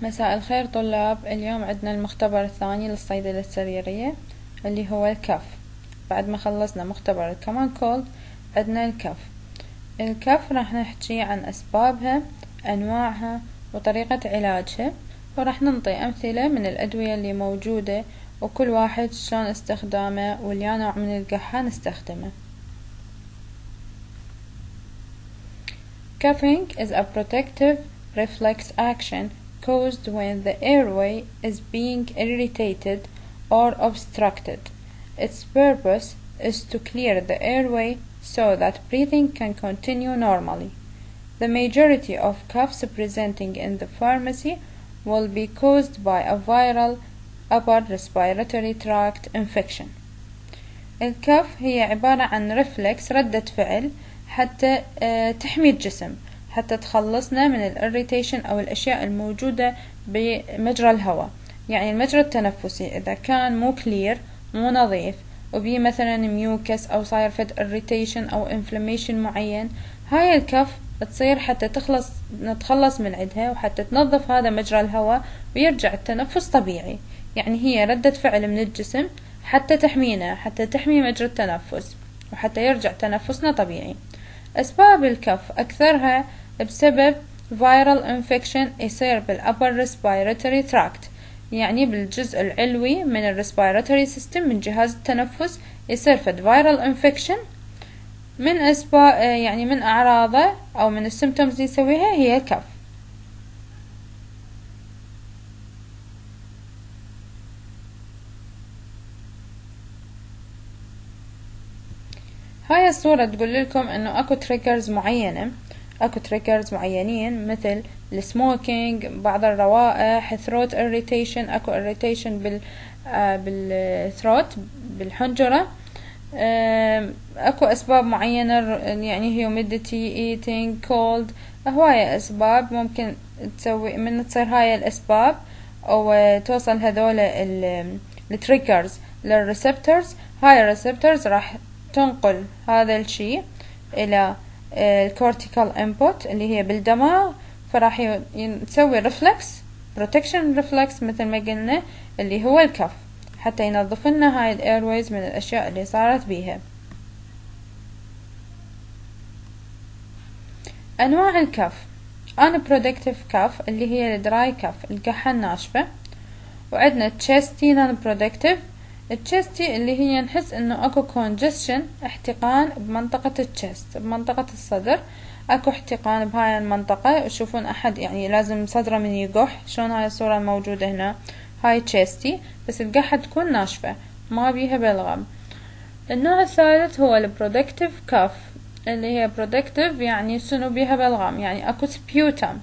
مساء الخير طلاب. اليوم عندنا المختبر الثاني للصيدلة السريرية اللي هو الكف. بعد ما خلصنا مختبر الكومن كولد عندنا الكف راح نحكي عن أسبابها، أنواعها، وطريقة علاجها، وراح ننطي أمثلة من الأدوية اللي موجودة وكل واحد شلون استخدامه واليا نوع من الكحة نستخدمه. Coughing is a protective reflex action caused when the airway is being irritated or obstructed. Its purpose is to clear the airway so that breathing can continue normally. The majority of coughs presenting in the pharmacy will be caused by a viral upper respiratory tract infection. الكف هي عبارة عن ريفلكس، ردة فعل حتى تحمي الجسم، حتى تخلصنا من الإريتيشن أو الأشياء الموجودة بمجرى الهواء. يعني المجرى التنفسي إذا كان مو كلير، مو نظيف، وبيه مثلا ميوكس أو صاير فد إريتيشن أو إنفلاميشن معين، هاي الكف تصير حتى نتخلص من عندها وحتى تنظف هذا مجرى الهواء ويرجع التنفس طبيعي. يعني هي ردة فعل من الجسم حتى تحمينا، حتى تحمي مجرى التنفس وحتى يرجع تنفسنا طبيعي. أسباب الكف أكثرها بسبب viral infection يصير بالupper respiratory tract، يعني بالجزء العلوي من respiratory system من جهاز التنفس يصير فد viral infection. من أسباب يعني من أعراضه أو من السيمتومز اللي يسويها هي الكف. هاي الصورة تقول لكم انه اكو تريجرز معينة، اكو تريجرز معينين مثل السموكينج، بعض الروائح، ثروت اريتيشن، اكو اريتيشن بالثروت بالحنجرة، اكو اسباب معينة يعني هيوميديتي، ايتينج، كولد، هواية اسباب ممكن تسوي من تصير هاي الاسباب او توصل هذول التريجرز للريسبتورز. هاي الريسبتورز راح تنقل هذا الشيء إلى الكورتيكال input اللي هي بالدماغ، فراح تسوي ريفلكس بروتكشن ريفلكس مثل ما قلنا اللي هو الكف، حتى ينظف لنا هاي الايرويز من الأشياء اللي صارت بيها. أنواع الكف: unproductive كف اللي هي الدراي كف، الكحة الناشفة، وعندنا chesty non-productive. التشستي اللي هي نحس انه اكو congestion، احتقان بمنطقة التشست، بمنطقة الصدر، اكو احتقان بهاي المنطقة، تشوفون احد يعني لازم صدره من يقح، شلون هاي الصورة الموجودة هنا، هاي تشستي، بس القحة تكون ناشفة ما بيها بلغم. النوع الثالث هو البرودكتيف كف، اللي هي برودكتيف يعني شنو بيها بلغم، يعني اكو سبيوتم،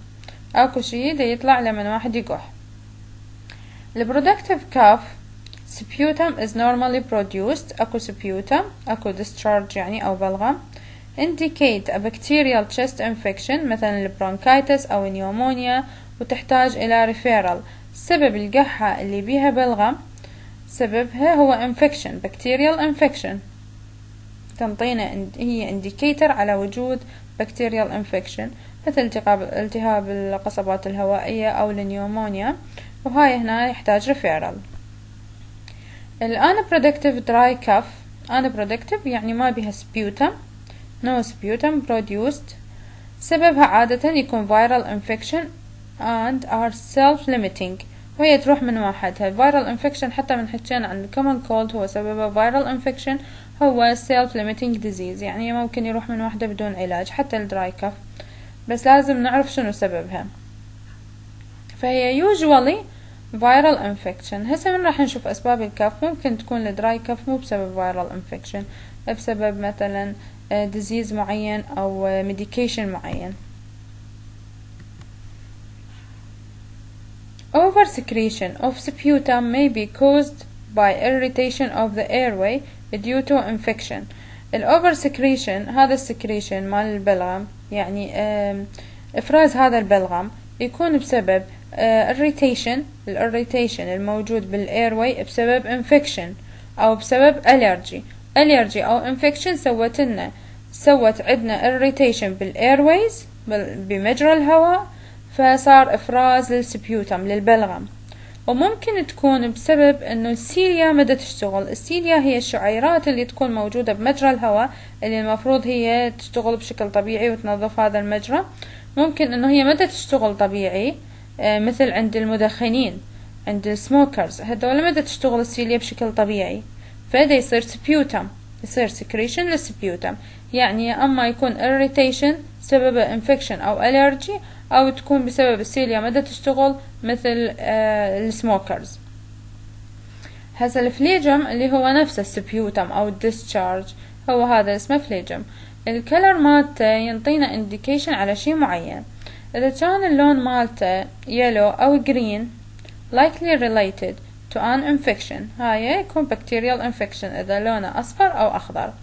اكو شي دا يطلع لما واحد يقح. البرودكتيف كف sputum is normally produced، اكو sputum، اكو discharge يعني او بلغم. indicate a bacterial chest infection مثلا البرونكايتس او النيومونيا وتحتاج الى referral. سبب القحة اللي بيها بلغم سببها هو infection، bacterial infection، تنطينا هي indicator على وجود bacterial infection مثل التهاب القصبات الهوائية او النيومونيا، وهاي هنا يحتاج referral. unproductive dry cough، unproductive يعني ما بها sputum، no sputum produced. سببها عادة يكون viral infection and are self-limiting، وهي تروح من واحدها. viral infection حتى من حكينا عن common cold هو سببها viral infection، هو self-limiting disease، يعني ممكن يروح من واحدة بدون علاج. حتى الدراي كف بس لازم نعرف شنو سببها. فهي usually viral infection. هسه من راح نشوف أسباب الكف. ممكن تكون الدراي كف مو بسبب viral infection، بسبب مثلا disease معين أو medication معين. Oversecretion of sputum may be caused by irritation of the airway due to infection. الأوفرسكريشن هذا السكريشن مال البلغم، يعني إفراز هذا البلغم يكون بسبب irritation، الاريتيشن الموجود بالايرواي بسبب انفكشن او بسبب الرجي او انفكشن سوت عندنا irritation بالايرويز بمجرى الهواء، فصار إفراز للسبيوتم للبلغم. وممكن تكون بسبب انه السيليا مدى تشتغل. السيليا هي الشعيرات اللي تكون موجودة بمجرى الهواء اللي المفروض هي تشتغل بشكل طبيعي وتنظف هذا المجرى. ممكن انه هي مدى تشتغل طبيعي، مثل عند المدخنين، عند السموكرز، هذول مدى تشتغل السيليا بشكل طبيعي، فده يصير سبيوتم، يصير سكريشن للسبيوتم. يعني اما يكون irritation سببه infection او allergy، او تكون بسبب السيليا مدى تشتغل مثل السموكرز. هذا الفليجم اللي هو نفس السبيوتم او الديسشارج، هو هذا اسمه فليجم. الكلر مالته ينطينا indication على شيء معين. اذا كان اللون مالته yellow او green likely related to an infection، هاي يكون bacterial infection اذا لونه اصفر او اخضر.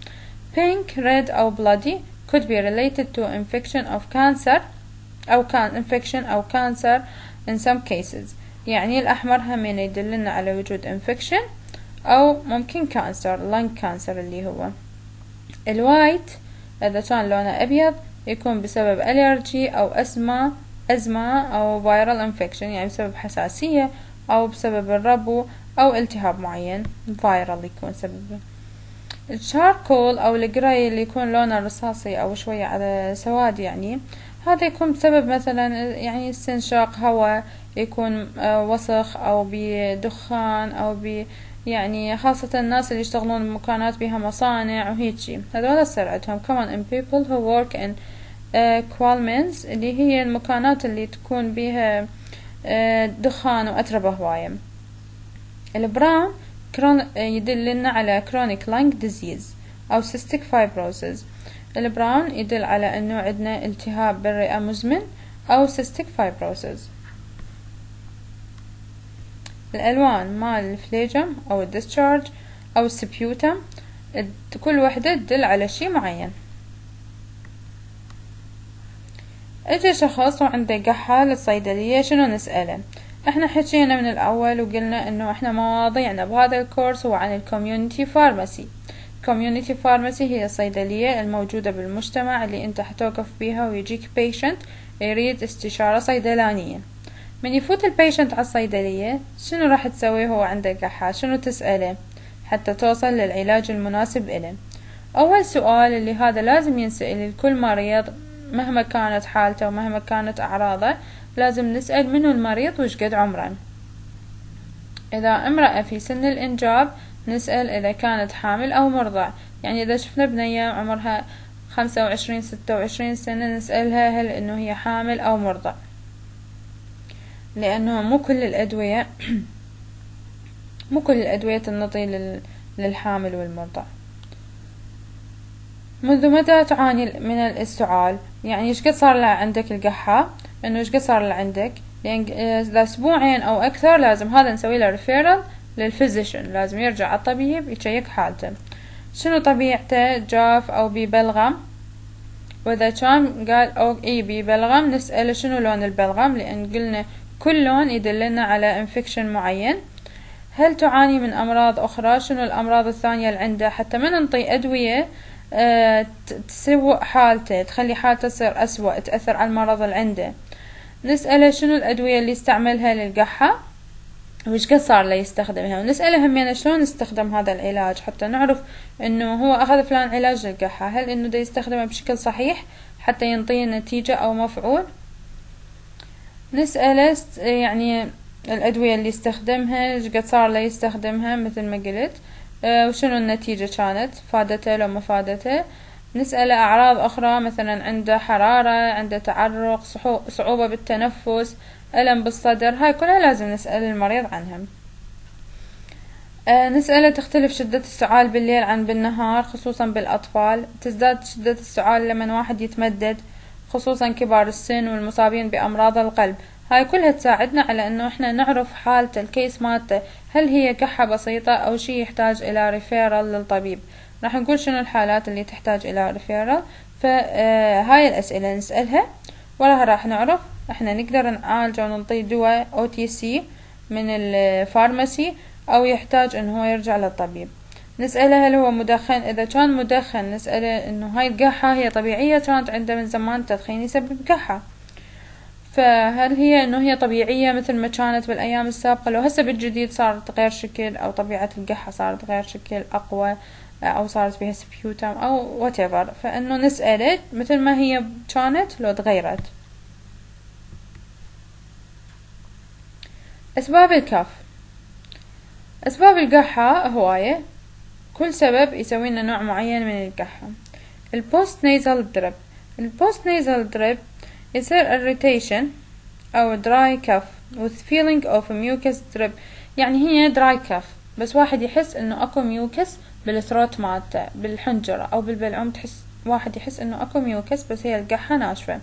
pink red او bloody could be related to infection of cancer أو infection أو cancer in some cases. يعني الأحمر همين يدلنا على وجود infection أو ممكن cancer lung cancer اللي هو. الوايت إذا كان لونه أبيض يكون بسبب allergy أو أزمة أو viral infection، يعني بسبب حساسية أو بسبب الربو أو التهاب معين viral يكون سببه. الشاركول أو الجراي اللي يكون لونه رصاصي أو شوية على سواد، يعني هذا يكون بسبب مثلا يعني استنشاق هواء يكون وسخ أو بدخان أو يعني خاصة الناس اللي يشتغلون بمكانات بها مصانع وهيجي، هذول يصير عندهم. كمان in people who work in qualmins اللي هي المكانات اللي تكون بها دخان وأتربة هواية. البراون يدلنا على chronic lung disease أو cystic fibrosis. البراون يدل على انه عندنا التهاب بالرئة مزمن او cystic fibrosis. الالوان مال الفليجم او الديسشارج او السبيوتم كل وحدة تدل على شيء معين. اجى شخص وعنده قحة للصيدلية، شنو نسأله؟ احنا حكينا من الاول وقلنا انه احنا مواضيعنا بهذا الكورس هو عن الكوميونيتي فارماسي. community pharmacy هي الصيدلية الموجودة بالمجتمع اللي انت حتوقف بيها ويجيك patient يريد استشارة صيدلانية. من يفوت البيشنت على الصيدلية شنو راح تسوي؟ هو عنده قحة، شنو تسأله حتى توصل للعلاج المناسب إله؟ أول سؤال اللي هذا لازم ينسأل لكل مريض مهما كانت حالته ومهما كانت أعراضه، لازم نسأل منو المريض وش قد عمره. إذا امرأة في سن الإنجاب نسأل إذا كانت حامل أو مرضع، يعني إذا شفنا بنية عمرها 25 26 سنة نسألها هل إنه هي حامل أو مرضع، لأنه مو كل الأدوية تنطي للحامل والمرضع. منذ متى تعاني من الاستعال؟ يعني إيش قد صار لها عندك القحة، إنه إيش قد صار لها عندك، لأن إذا أسبوعين أو أكثر لازم هذا نسوي له ريفيرال للفيزيشن، لازم يرجع على الطبيب يشيك حالته. شنو طبيعته؟ جاف أو ببلغم؟ وإذا كان قال أو ببلغم نسأله شنو لون البلغم، لأن قلنا كل لون يدلنا على انفكشن معين. هل تعاني من أمراض أخرى؟ شنو الأمراض الثانية اللي عنده، حتى ما ننطي أدوية تسوء حالته، تخلي حالته تصير أسوأ، تأثر على المرض اللي عنده. نسأله شنو الأدوية اللي يستعملها للقحة وش قد صار له يستخدمها، ونسأله همين شلون استخدم هذا العلاج حتى نعرف انه هو اخذ فلان علاج للقحة، هل انه دا يستخدمه بشكل صحيح حتى ينطيه نتيجة او مفعول. نسأله يعني الأدوية اللي يستخدمها وش قد صار له يستخدمها مثل ما قلت، وشنو النتيجة كانت، فادته لو ما فادته. نسأله أعراض أخرى، مثلا عنده حرارة، عنده تعرق، صعوبة بالتنفس، ألم بالصدر، هاي كلها لازم نسأل المريض عنها. نسأله تختلف شدة السعال بالليل عن بالنهار، خصوصا بالأطفال، تزداد شدة السعال لمن واحد يتمدد، خصوصا كبار السن والمصابين بأمراض القلب. هاي كلها تساعدنا على انه احنا نعرف حالته، الكيس مالته، هل هي قحة بسيطة او شي يحتاج الى ريفيرال للطبيب. راح نقول شنو الحالات اللي تحتاج الى ريفيرال، فهاي الاسئلة نسألها وراها راح نعرف احنا نقدر نعالجه وننطيه دواء OTC من الفارماسي او يحتاج انه هو يرجع للطبيب. نسأله هل هو مدخن، اذا كان مدخن نسأله انه هاي القحة هي طبيعية كانت عنده من زمان، التدخين يسبب قحة. فهل هي انه هي طبيعية مثل ما كانت بالايام السابقة، لو هسه بالجديد صارت غير شكل، او طبيعة القحة صارت غير شكل اقوى، او صارت بها سبيوتم او whatever، فانه نسأله مثل ما هي كانت لو تغيرت. اسباب الكف. اسباب القحة هواية، كل سبب يسوي لنا نوع معين من القحة. البوست نيزل دريب. البوست نيزل دريب يصير irritation أو dry cough with feeling of mucus drip، يعني هي dry cough بس واحد يحس إنه أكو ميوكس بالثروت مالته، بالحنجرة أو بالبلعوم، تحس واحد يحس إنه أكو ميوكس بس هي القحة ناشفة.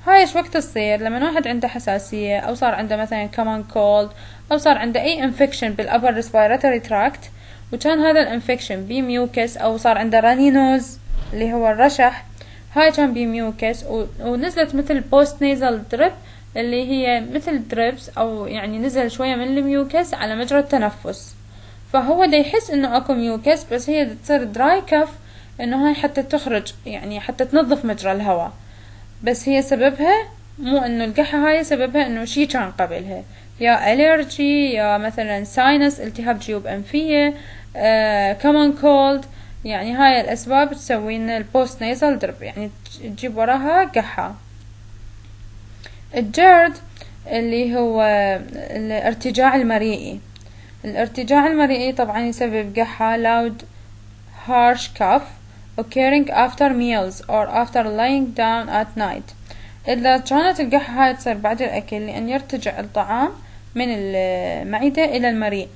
هاي ايش وقت تصير؟ لما واحد عنده حساسية، أو صار عنده مثلا common cold، أو صار عنده أي infection بالupper respiratory tract، وكان هذا الانفكشن بميوكس، أو صار عنده راني نوز اللي هو الرشح، هاي كان بميوكس ونزلت مثل بوست نيزل دريب اللي هي مثل دريبس، او يعني نزل شوية من الميوكس على مجرى التنفس، فهو دا يحس انه اكو ميوكس بس هي تصير دراي كف، انه هاي حتى تخرج يعني حتى تنظف مجرى الهواء، بس هي سببها مو انه القحة، هاي سببها انه شي كان قبلها، يا الرجي، يا مثلا ساينس التهاب جيوب انفية، كمان كولد، يعني هاي الاسباب تسوي لنا البوست نيزل درب، يعني تجيب وراها قحة. الجرد اللي هو الارتجاع المريئي. الارتجاع المريئي طبعا يسبب قحة loud harsh cough occurring after meals or after lying down at night. إذا كانت القحة هاي تصير بعد الأكل، لأن يرتجع الطعام من المعدة إلى المريء،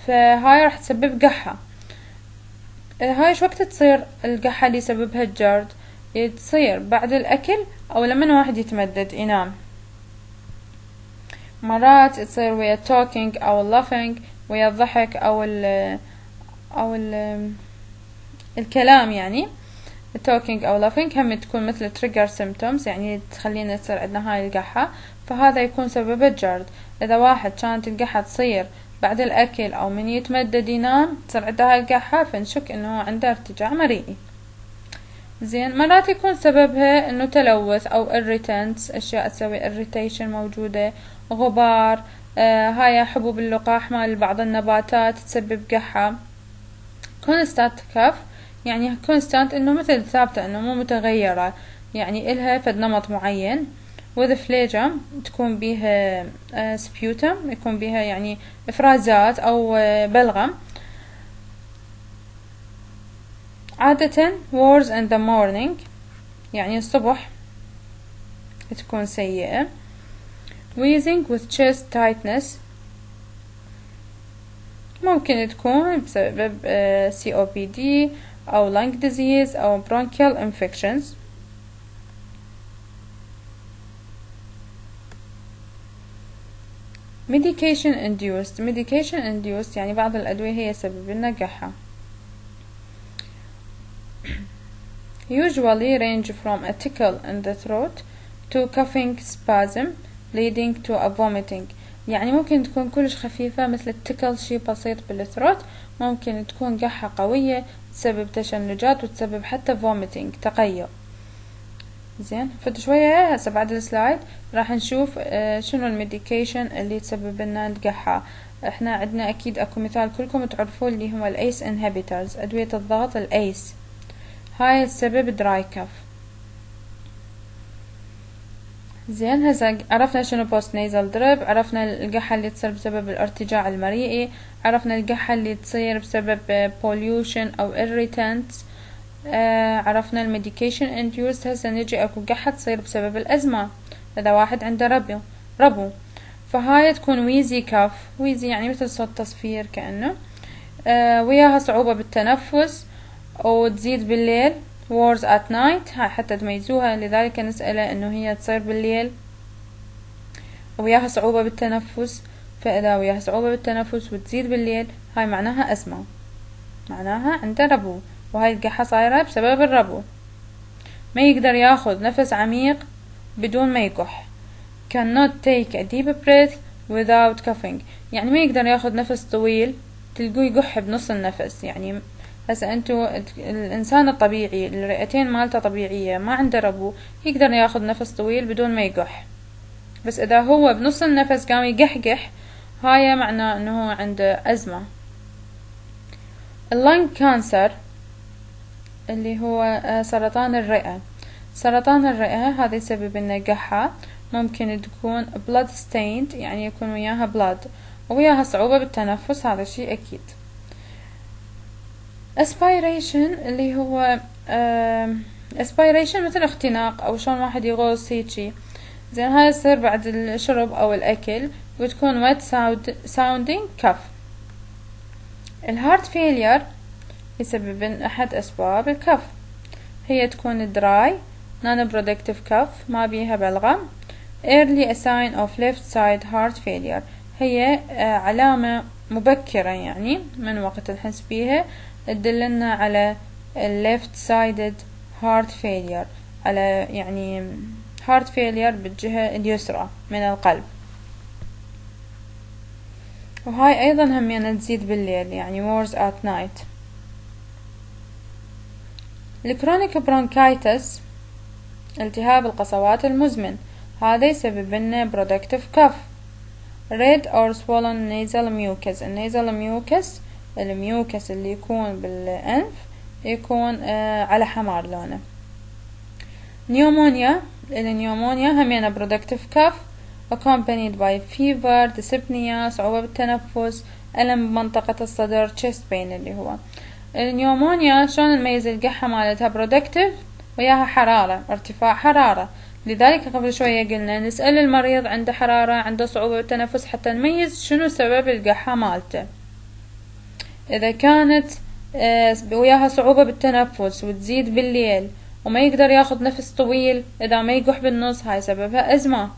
فهاي راح تسبب قحة. هاي شو وقت تصير القحة اللي يسببها الجرد؟ تصير بعد الأكل أو لما واحد يتمدد ينام. مرات تصير ويا talking أو laughing، ويا الضحك أو الكلام، يعني talking أو laughing هم تكون مثل trigger symptoms، يعني تخلينا تصير عندنا هاي القحة، فهذا يكون سبب الجرد. إذا واحد كانت القحة تصير بعد الأكل أو من يتمدد ينام تصير عنده هاي القحة، فنشك إنه عنده ارتجاع مريئي. زين، مرات يكون سببها إنه تلوث أو irritants، أشياء تسوي irritation موجودة، غبار، هاي حبوب اللقاح مال بعض النباتات تسبب قحة. constant cough يعني constant إنه مثل ثابتة، إنه مو متغيرة، يعني إلها فد نمط معين. with phlegm تكون بيها sputum، يكون بيها يعني إفرازات أو بلغم. عادة worse in the morning، يعني الصبح تكون سيئة. wheezing with chest tightness ممكن تكون بسبب COPD أو lung disease أو bronchial infections. medication induced يعني بعض الأدوية هي سبب لنا قحة. usually range from a tickle in the throat to coughing spasm leading to a vomiting، يعني ممكن تكون كلش خفيفة مثل التكل، شي بسيط بالثروت، ممكن تكون قحة قوية تسبب تشنجات وتسبب حتى vomiting تقيؤ. زين، فد شوية هسه بعد السلايد راح نشوف شنو الميديكيشن اللي تسبب لنا القحة. احنا عندنا اكيد اكو مثال كلكم تعرفون اللي هو الايس انهبيترز، ادوية الضغط الايس، هاي السبب دراي كف. زين، هسه عرفنا شنو بوست نيزل دريب، عرفنا القحة اللي تصير بسبب الارتجاع المريئي، عرفنا القحة اللي تصير بسبب pollution او irritants، عرفنا الميديكيشن انديوست. هسه نجي اكو قحة تصير بسبب الازمة، اذا واحد عنده ربو فهاي تكون ويزي كاف، ويزي يعني مثل صوت تصفير كأنه، وياها صعوبة بالتنفس، وتزيد بالليل wars at night، هاي حتى تميزوها، لذلك نسأله انه هي تصير بالليل، وياها صعوبة بالتنفس، فإذا وياها صعوبة بالتنفس وتزيد بالليل هاي معناها أزمة، معناها عنده ربو، وهاي القحة صايرة بسبب الربو. ما يقدر ياخذ نفس عميق بدون ما يكح، cannot take a deep breath without coughing، يعني ما يقدر ياخذ نفس طويل، تلقوه يقح بنص النفس. يعني هسه انتو الانسان الطبيعي الرئتين مالته طبيعية ما عنده ربو، يقدر ياخذ نفس طويل بدون ما يقح، بس إذا هو بنص النفس قام يقحقح هاي معناه إنه هو عنده أزمة. اللنج كانسر اللي هو سرطان الرئة. سرطان الرئة هذا يسبب لنا قحة، ممكن تكون blood stained يعني يكون وياها blood وياها صعوبة بالتنفس، هذا شيء أكيد. aspiration اللي هو aspiration مثل اختناق أو شلون واحد يغوص هيجي، زين هاي يصير بعد الشرب أو الأكل وتكون wet sounding cough. الهارت فيلير يسبب أحد أسباب الكف، هي تكون dry non productive cough ما بيها بلغم. early a sign of left side heart failure هي علامة مبكرة يعني من وقت نحس بيها تدلنا على left sided heart failure، على يعني heart failure بالجهة اليسرى من القلب. وهاي أيضا همينة تزيد بالليل يعني worse at night. الكرونيك برونكايتس التهاب القصوات المزمن، هذا يسبب لنا productive cough. red or swollen nasal mucus، النيزل ميوكس الميوكس اللي يكون بالأنف يكون على حمار لونه. نيومونيا، النيومونيا همينة productive cough accompanied by fever dyspnea صعوبة بالتنفس ألم بمنطقة الصدر chest pain. اللي هو النيومونيا شلون نميز القحة مالتها productive وياها حرارة، ارتفاع حرارة، لذلك قبل شوية قلنا نسأل المريض عنده حرارة عنده صعوبة بالتنفس حتى نميز شنو سبب القحة مالته. إذا كانت وياها صعوبة بالتنفس وتزيد بالليل وما يقدر ياخذ نفس طويل، إذا ما يقح بالنص هاي سببها أزمة.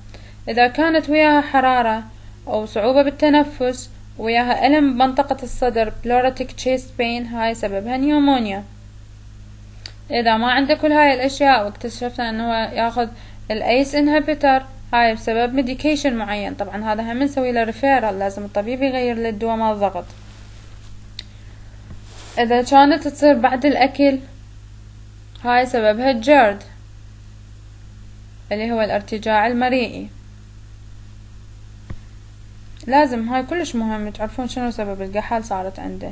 إذا كانت وياها حرارة أو صعوبة بالتنفس وياها ألم بمنطقة الصدر pleuritic chest pain هاي سببها نيومونيا. إذا ما عنده كل هاي الأشياء واكتشفنا أنه ياخذ الأيس inhibitor هاي بسبب ميديكيشن معين، طبعا هذا هم نسوي له ريفيرال، لازم الطبيب يغير له الدواء مال الضغط. إذا كانت تصير بعد الأكل هاي سببها الجرد اللي هو الارتجاع المريئي. لازم هاي كلش مهم تعرفون شنو سبب القحة صارت عنده،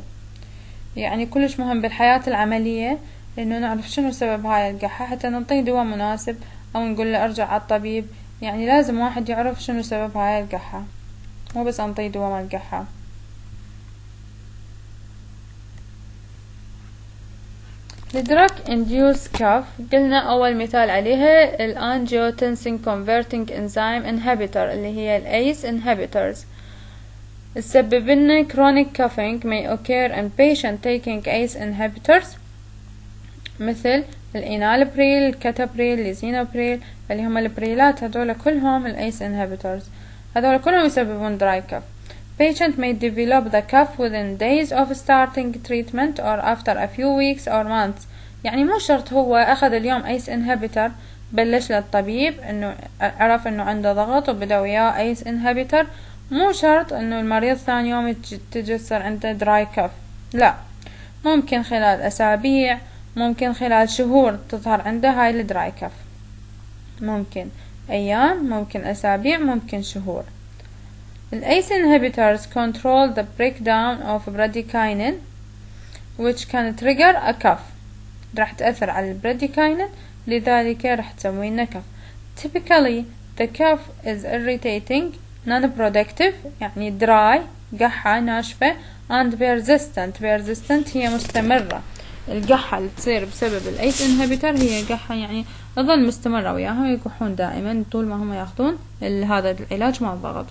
يعني كلش مهم بالحياة العملية انه نعرف شنو سبب هاي القحة حتى نعطيه دواء مناسب او نقول له ارجع على الطبيب. يعني لازم واحد يعرف شنو سبب هاي القحة، مو بس انطيه دواء مال القحة. الدراج induced cough قلنا اول مثال عليها الانجيوتنسين converting enzyme inhibitor اللي هي الايس inhibitors. تسبب لنا chronic coughing may occur in patient taking ACE inhibitors مثل الإنالبريل الكتابريل الزينوبريل اللي هم البريلات، هذول كلهم الACE inhibitors، هذول كلهم يسببون dry cough. Patient may develop the cough within days of starting treatment or after a few weeks or months. يعني مو شرط هو أخذ اليوم ACE inhibitor بلش للطبيب إنه عرف إنه عنده ضغط وبدأ وياه ACE inhibitor، مو شرط إنه المريض ثاني يوم تجسر عنده dry cough، لا، ممكن خلال أسابيع ممكن خلال شهور تظهر عنده هاي الدراي كف، ممكن أيام ممكن أسابيع ممكن شهور. الACE inhibitors control the breakdown of bradykinin which can trigger a cough، راح تأثر على البراديكاينين لذلك راح تسوي لنا cough. Typically the cough is irritating non-productive يعني dry قحة ناشفة and persistent هي مستمرة. القحة اللي تصير بسبب الأيس inhibitor هي قحة يعني تظل مستمرة وياهم يقحون دائما طول ما هم ياخذون هذا العلاج مع الضغط.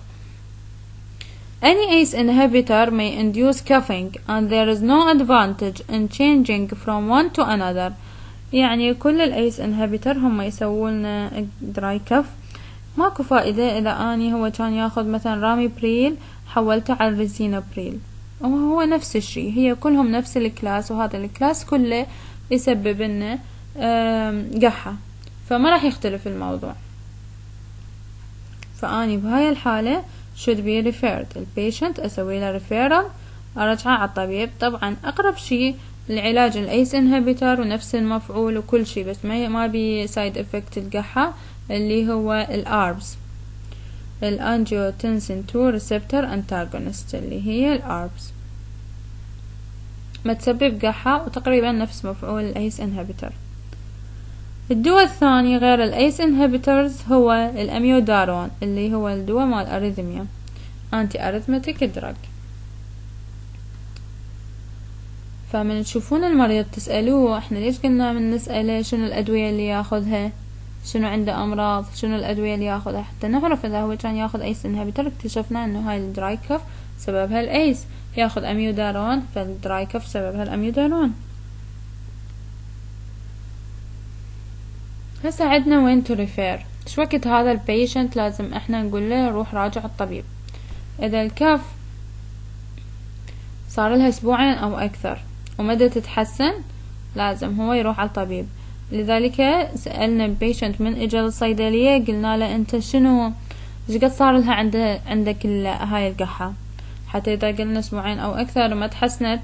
Any ACE inhibitor may induce coughing and there is no advantage in changing from one to another. يعني كل الأيس inhibitor هم يسوون dry cough، ماكو فائدة إذا أني هو كان ياخذ مثلا رامي بريل حولته على الريزينوبريل، وهو نفس الشيء، هي كلهم نفس الكلاس وهذا الكلاس كله يسبب لنا قحة، فما راح يختلف الموضوع. فأني بهاي الحالة should be referred البيشنت، أسوي له referral، أرجعه على الطبيب. طبعا أقرب شيء العلاج الأيس inhibitor ونفس المفعول وكل شيء، بس ما بي side effect القحة اللي هو الأربس. الانجيوتنسين 2 ريسبتور انتاغونست اللي هي الاربس، ما تسبب قحة وتقريبا نفس مفعول الايس انهبيتر. الدواء الثاني غير الايس انهبيترز هو الاميودارون اللي هو الدواء مال اريثميا، انتي اريثمتيك دراج. فمن تشوفون المريض تسألوه احنا ليش قلنا من نسأله شنو الادوية اللي ياخذها، شنو عنده امراض، شنو الادوية اللي ياخذها، حتى نعرف اذا هو كان ياخذ ايس انهبيتر اكتشفنا انه هاي الدراي كف سببها الايس، ياخذ اميودارون فالدراي كف سببها الاميودارون. هسه عندنا وين تو ريفير، شو وقت هذا البيشنت لازم احنا نقول له روح راجع الطبيب. اذا الكف صار لها اسبوعين او اكثر ومدى تتحسن لازم هو يروح على الطبيب. لذلك سألنا البيشنت من اجى للصيدلية قلنا له انت شنو ايش قد صار لها عندك هاي القحة، حتى اذا قلنا اسبوعين او اكثر وما تحسنت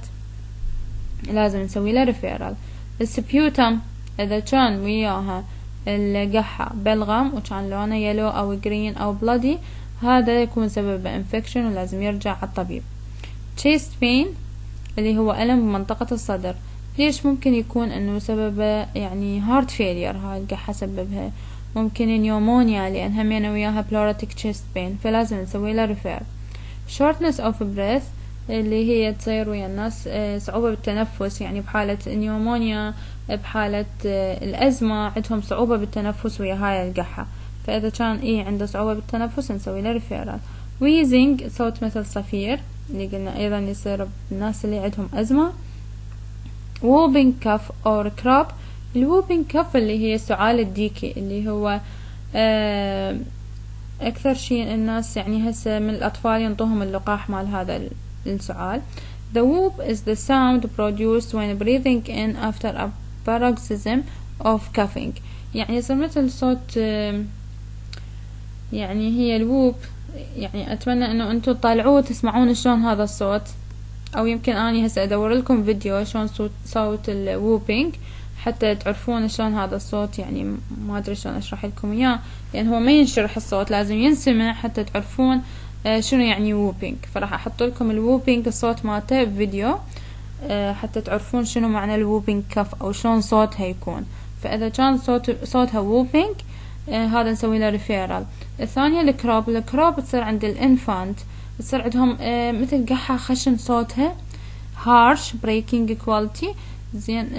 لازم نسوي له ريفيرال. السبيوتم اذا كان وياها القحة بلغم وكان لونه يلو او جرين او بلادي هذا يكون سبب انفكشن ولازم يرجع على الطبيب. chest pain اللي هو ألم بمنطقة الصدر، ليش ممكن يكون انه سببه يعني heart failure، هاي القحة سببها ممكن نيومونيا لان همينه وياها pleurotic chest pain فلازم نسوي له ريفير. shortness of breath اللي هي تصير ويا الناس صعوبة بالتنفس، يعني بحالة نيومونيا بحالة الأزمة عندهم صعوبة بالتنفس ويا هاي القحة، فإذا كان عنده صعوبة بالتنفس نسوي له ريفيرال. wheezing صوت مثل صفير اللي قلنا أيضا يصير بالناس اللي عندهم أزمة. whooping cough or crop، الووبينج كف اللي هي سعال الديكي اللي هو أكثر شيء الناس يعني هسه من الأطفال ينطوهم اللقاح مال هذا السعال. The whoop is the sound produced when breathing in after a paroxysm of coughing، يعني يصير مثل صوت يعني هي الووب، يعني أتمنى أنه أنتم تطالعوه تسمعون شلون هذا الصوت، أو يمكن أني هسه أدور لكم فيديو شلون صوت الووبينج حتى تعرفون شلون هذا الصوت، يعني ما أدري شلون أشرح لكم إياه لأن هو ما ينشرح الصوت لازم ينسمع حتى تعرفون شنو يعني ووبينج. فراح أحط لكم الووبينج الصوت مالته بفيديو حتى تعرفون شنو معنى الووبينج كف أو شلون صوتها يكون. فإذا كان صوتها ووبينج هذا نسوي له ريفيرال. الثانية الكروب تصير عند الانفانت، تصير عندهم مثل قحة خشن صوتها harsh breaking quality، زين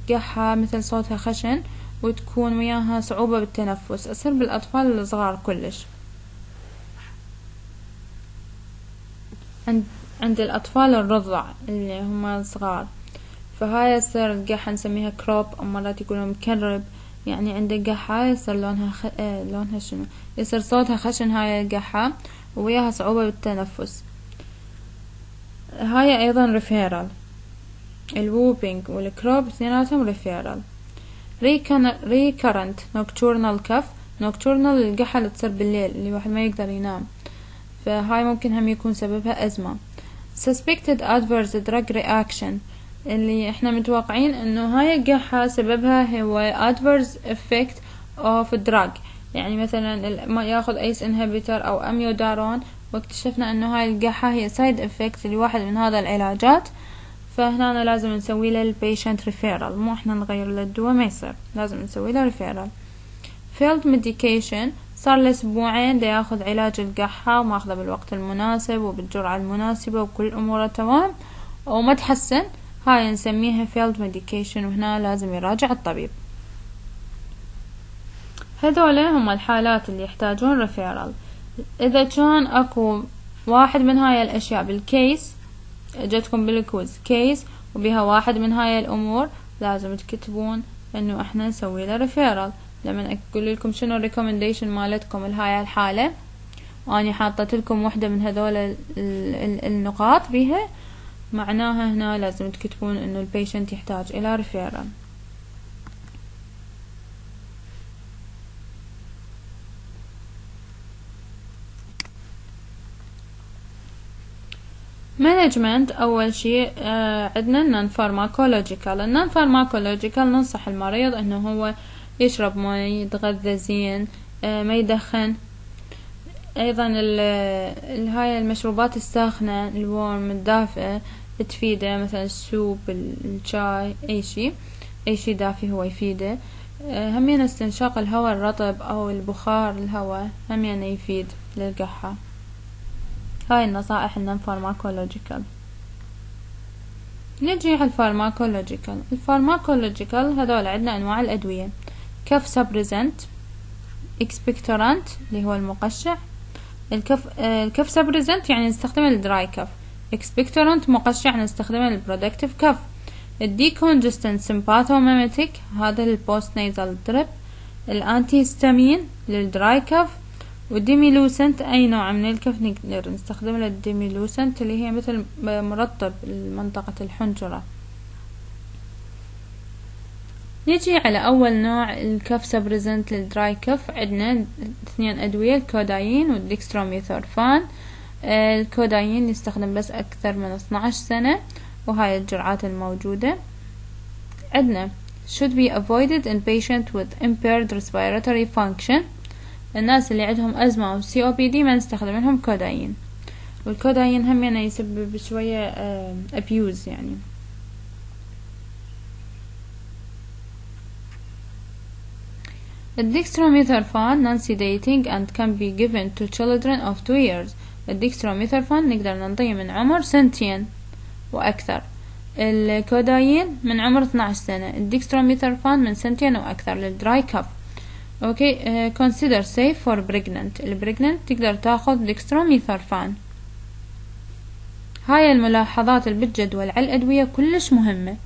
قحة مثل صوتها خشن وتكون وياها صعوبة بالتنفس، تصير بالأطفال الصغار كلش. عند الأطفال الرضع اللي هم صغار فهاي يصير القحة نسميها كروب أو مرات يقولون مكرب، يعني عنده قحة يصير لونها شنو يصير صوتها خشن هاي القحة وياها صعوبة بالتنفس. هاي أيضا ريفيرال، الووبينج والكروب اثنيناتهم ريفيرال. ريكرنت نوكتورنال كف، نوكتورنال القحة اللي تصير بالليل اللي واحد ما يقدر ينام، فهاي ممكن هم يكون سببها أزمة. suspected adverse drug reaction اللي احنا متوقعين انه هاي القحة سببها هو adverse effect of drug، يعني مثلا ما ياخذ ايس انهبيتر او اميودارون واكتشفنا انه هاي القحة هي side effect لواحد من هذا العلاجات، فهنا لازم نسوي له البيشنت ريفيرال، مو احنا نغير له الدواء ما يصير، لازم نسوي له ريفيرال. failed medication صار له اسبوعين دا ياخذ علاج القحة وما اخذه بالوقت المناسب وبالجرعة المناسبة وكل اموره تمام وما تحسن، هاي نسميها failed medication وهنا لازم يراجع الطبيب. هذول هم الحالات اللي يحتاجون ريفيرال. اذا كان اكو واحد من هاي الاشياء بالكيس جتكم بالكويز كيس وبها واحد من هاي الامور لازم تكتبون انه احنا نسوي له ريفيرال. لما اقول لكم شنو الريكومنديشن مالتكم لهاي الحالة واني حاطت لكم واحدة من هذول النقاط بها معناها هنا لازم تكتبون انه البيشنت يحتاج الى ريفيرال. مانجمنت اول شيء عندنا النون فارماكولوجيكال. النون فارماكولوجيكال ننصح المريض انه هو يشرب ماء، يتغذى زين، ما يدخن، أيضا هاي المشروبات الساخنة الورم الدافئة تفيده، مثلا السوب، الشاي، أي شي دافي هو يفيده. همين استنشاق الهواء الرطب أو البخار الهواء همين يفيد للقحة. هاي النصائح النون فارماكولوجيكال. نجي على الفارماكولوجيكال هذول عندنا أنواع الأدوية: كف سبريزنت، اكسبكتورانت اللي هو المقشع. الكف سبريزنت يعني نستخدمه للدراي كف، اكسبكتورانت مقشع نستخدمه للبرودكتيف كف. الديكونجستنت سمباثوميميتيك هذا للبوست نيزل دريب. الانتي هيستامين للدراي كف. والديميلوسنت اي نوع من الكف نقدر نستخدمه للديميلوسنت اللي هي مثل مرطب منطقة الحنجرة. نجي على اول نوع الكف سبريزنت للدراي كف. عندنا 2 ادوية: الكودايين والديكستروميثورفان. الكودايين يستخدم بس اكثر من 12 سنة، وهاي الجرعات الموجودة. عندنا should be avoided in patient with impaired respiratory function. الناس اللي عندهم أزمة أو COPD ما نستخدم لهم كودايين. والكودايين هم يعني يسبب شوية abuse يعني. الديكستروميثورفان non-sedating and can be given to children of 2 years. الديكستروميثورفان نقدر ننطيه من عمر 2 سنين وأكثر. الكودايين من عمر 12 سنة. الديكستروميثورفان من 2 سنين وأكثر للدراي كف. اوكي. consider safe for pregnant. البريجننت تقدر تاخذ ديكستروميثورفان. هاي الملاحظات اللي بالجدول على الأدوية كلش مهمة.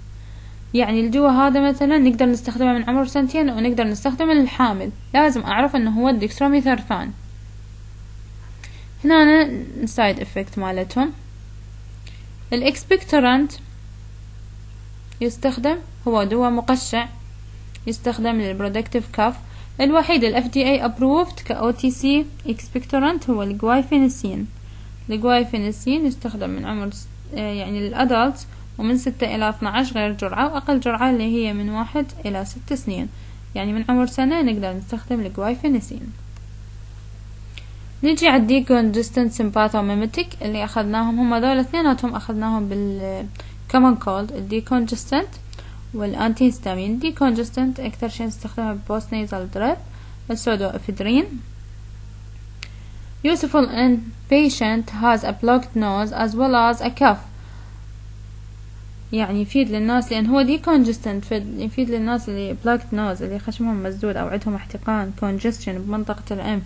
يعني الدواء هذا مثلا نقدر نستخدمه من عمر 2 سنين ونقدر نستخدمه للحامل، لازم أعرف أنه هو الديكستروميثورفان. هنا السايد افكت مالتهم. الاكسبكتورانت يستخدم، هو دواء مقشع يستخدم للبرودكتيف كاف. الوحيد ال FDA approved ك OTC expectorant هو الجوايفينيسين. الجوايفينيسين يستخدم من عمر يعني للأدلت ومن 6 إلى 12 غير جرعة، وأقل جرعة اللي هي من 1 إلى 6 سنين، يعني من عمر سنة نقدر نستخدم الجوايفينيسين. نجي على الديكونجستنت سمباثوميميتيك اللي أخذناهم هم دول اثنيناتهم أخذناهم بالكومن كولد. الديكونجستنت والانتي هيستامين. ديكونجستنت أكثر شيء نستخدمه بوست نيزل دريب. السودو افيدرين. useful in patient has a blocked nose as well as a cough. يعني يفيد للناس لأن هو ديكونجستنت، يفيد للناس اللي blocked nose اللي خشمهم مسدود أو عندهم احتقان congestion بمنطقة الأنف،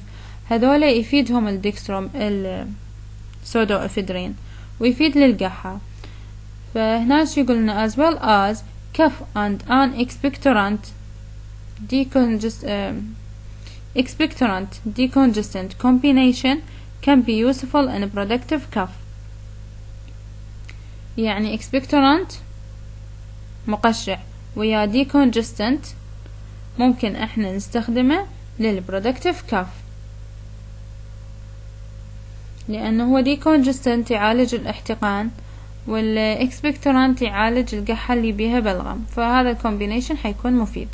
هذول يفيدهم الديكستروم السودو افيدرين، ويفيد للقحة. فهنا شو يقولنا as well as cough and an expectorant decongestant combination can be useful in a productive cough. يعني expectorant مقشع ويا decongestant ممكن احنا نستخدمه للبرودكتيف كاف، لأنه هو decongestant يعالج الاحتقان والاكسبكتورانت يعالج القحة اللي بيها بلغم، فهذا الكومبينيشن حيكون مفيد.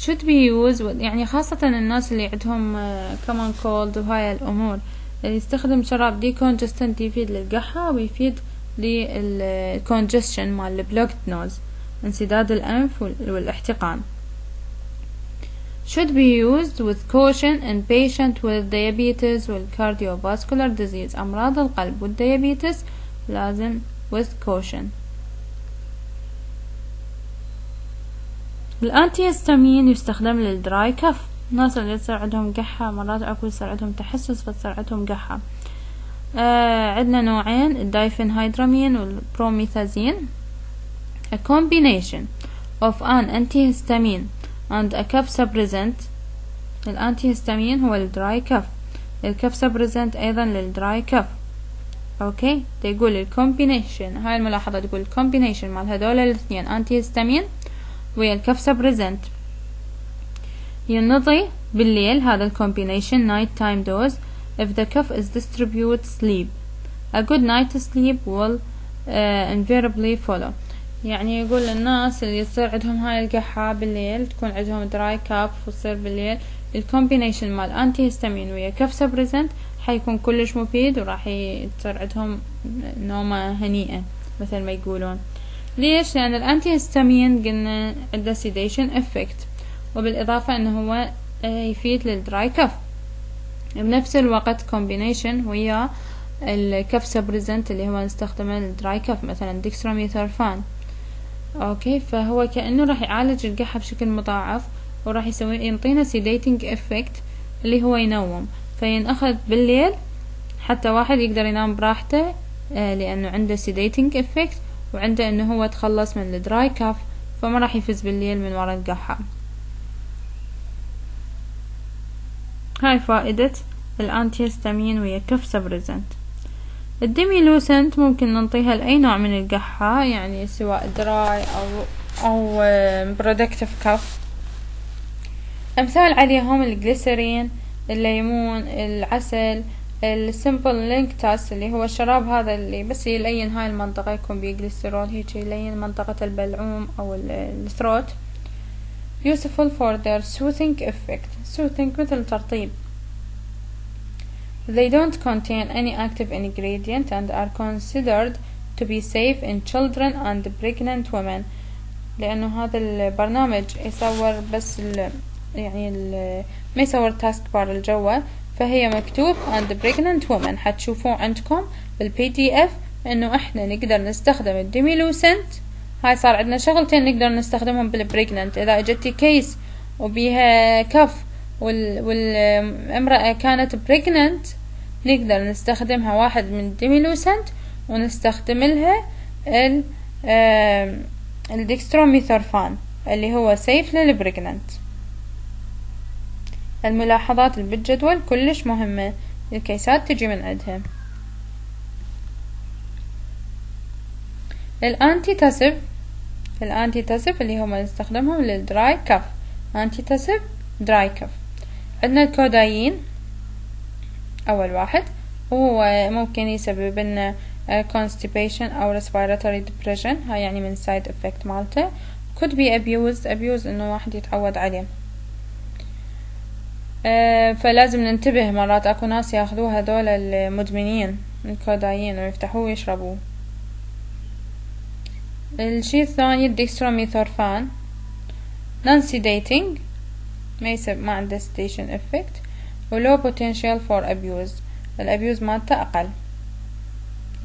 should be used يعني خاصة الناس اللي عندهم common cold وهاي الأمور، اللي يستخدم شراب decongestant يفيد للقحة ويفيد للcongestion مال blocked nose انسداد الأنف والاحتقان. should be used with caution in patient with diabetes والcardiovascular disease. أمراض القلب والديابيتس لازم with caution. الانتي هيستامين يستخدم للدراي كف. الناس اللي يصير عندهم قحة مرات اكو يصير عندهم تحسس فتصير عندهم قحة. عندنا نوعين: الدايفينهيدرامين والبروميثازين. a combination of an antihistamine and a cough suppressant. الانتي هيستامين هو الدراي كف، الكف سبريزنت ايضا للدراي كف. اوكي. تقول الكومبينيشن، هاي الملاحظة تقول الكومبينيشن مال هذول الاثنين انتي هيستامين ويا الكف سبريزنت ينضي بالليل. هذا الكومبينيشن night time dose if the cough is distribute sleep. a good night sleep will invariably follow. يعني يقول للناس اللي يصير عندهم هاي القحة بالليل، تكون عندهم دراي كاف وتصير بالليل، الكومبينيشن مال انتي هيستامين ويا كف سبريزنت حيكون كلش مفيد، وراح تصير عندهم نومة هنيئة مثل ما يقولون. ليش؟ لأن الانتي هيستامين قلنا عنده سيديشن افكت، وبالإضافة انه هو يفيد للدراي كف. بنفس الوقت كومبينيشن ويا الكف سبريزنت اللي هو نستخدمه للدراي كف، مثلا ديكستروميثورفان. اوكي، فهو كأنه راح يعالج القحة بشكل مضاعف، وراح ينطينا سيديتنج افكت اللي هو ينوم، فينأخذ بالليل حتى واحد يقدر ينام براحته، لأنه عنده سيديتنج افكت، وعنده انه هو تخلص من الدراي كاف، فما راح يفز بالليل من وراء القحة. هاي فائدة الانتي هيستامين ويا كف سبريزنت. الديميلوسنت ممكن ننطيها لأي نوع من القحة، يعني سواء دراي أو برودكتيف كف. أمثال عليهم الجليسرين، الليمون، العسل، السيمبل لينكتاس اللي هو الشراب هذا اللي بس يلين هاي المنطقة، يكون بيه جليسرول هيك يلين منطقة البلعوم أو الثروت. useful for their soothing effect. soothing مثل ترطيب. They don't contain any active ingredient and are considered to be safe in children and pregnant women. لأنه هذا البرنامج يصور بس ما يصور تاسك بار الجوة، فهي مكتوب and pregnant women. حتشوفوه عندكم بالPDF انه احنا نقدر نستخدم الديميلوسنت. هاي صار عندنا شغلتين نقدر نستخدمهم بالبريجننت. اذا اجتي كيس وبيها كف والامرأة كانت بريجننت، نقدر نستخدمها واحد من الديميلوسنت، ونستخدم لها الديكستروميثورفان اللي هو سيف للبريجننت. الملاحظات اللي بالجدول كلش مهمة، الكيسات تجي من عندها. الانتيتاسيف اللي هم نستخدمهم للدراي كف. انتيتاسيف دراي كف. عندنا الكودايين اول واحد، وهو ممكن يسبب لنا constipation او respiratory depression. هاي يعني من side effect مالته. could be abused انه واحد يتعود عليه. فلازم ننتبه، مرات اكو ناس ياخذوه هذول المدمنين الكودايين ويفتحوه ويشربوه. الشيء الثاني الديكستروميثورفان non sedating، ما عنده sedation effect، و low potential for abuse. الابيوز مالته اقل،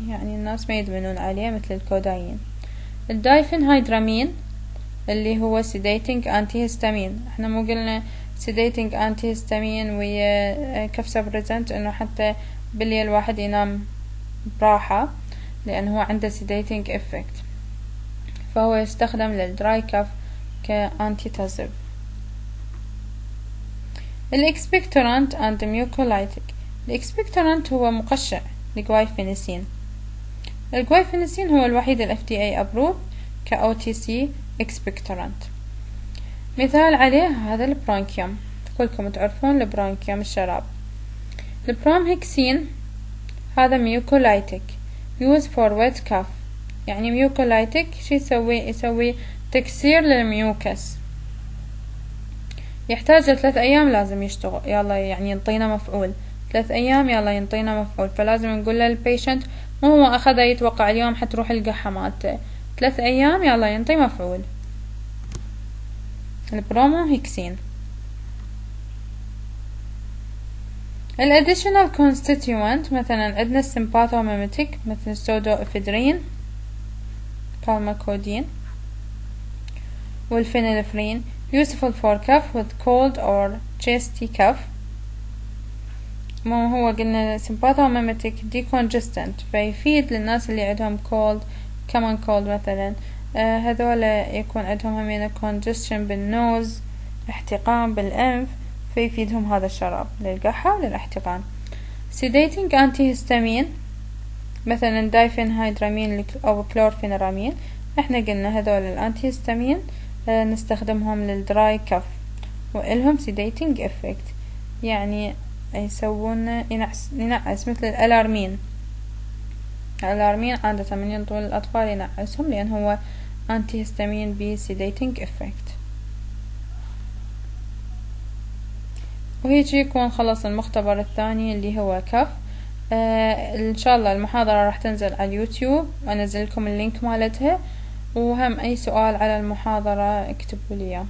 يعني الناس ما يدمنون عليه مثل الكودايين. الدايفينهايدرامين اللي هو sedating antihistamine. احنا مو قلنا sedating antihistamine ويا كف سبريزنت انه حتى بالليل الواحد ينام براحة، لانه هو عنده sedating effect، فهو يستخدم للدراي كف كأنتيتازيف. الإكسبكتورانت and mucolytic. الإكسبكتورانت هو مقشع الجوايفينيسين. الجوايفينيسين هو الوحيد ال FDA approved ك OTC expectorant. مثال عليه هذا البرونكيوم، كلكم تعرفون البرونكيوم الشراب. البرومهكسين هذا mucolytic used for wet cough. يعني ميوكولايتك شي يسوي تكسير للميوكس، يحتاج 3 أيام لازم يشتغل. يلا يعني ينطينا مفعول 3 أيام، يلا ينطينا مفعول. فلازم نقول للبيشنت مو هو أخذه يتوقع اليوم حتروح القحة مالته، 3 أيام يلا ينطي مفعول. البروموهكسين. الاديشنال constituent مثلا عندنا السيمباثوميمتيك مثل السودو افيدرين، بالماكودين، والفينيلفرين useful for cough with cold or chesty cough. ما هو قلنا sympathomimetic decongestant، فيفيد للناس اللي عندهم cold common cold مثلا. هذول يكون عندهم همينة congestion بالنوز، احتقان بالأنف، فيفيدهم هذا الشراب للقحة وللاحتقان. sedating antihistamine مثلا دايفينهايدرامين أو كلورفينرامين. احنا قلنا هذول الانتيهستامين نستخدمهم للدراي كف، وإلهم sedating effect، يعني يسوون ينعس مثل الألارمين. الألارمين عادة من ينطوا الأطفال ينعسهم لأن هو antihistamine ب sedating effect. وهيجي يكون خلص المختبر الثاني اللي هو كف. ان شاء الله المحاضرة راح تنزل على اليوتيوب، انزل لكم اللينك مالتها، وهم اي سؤال على المحاضرة اكتبوا لي اياه.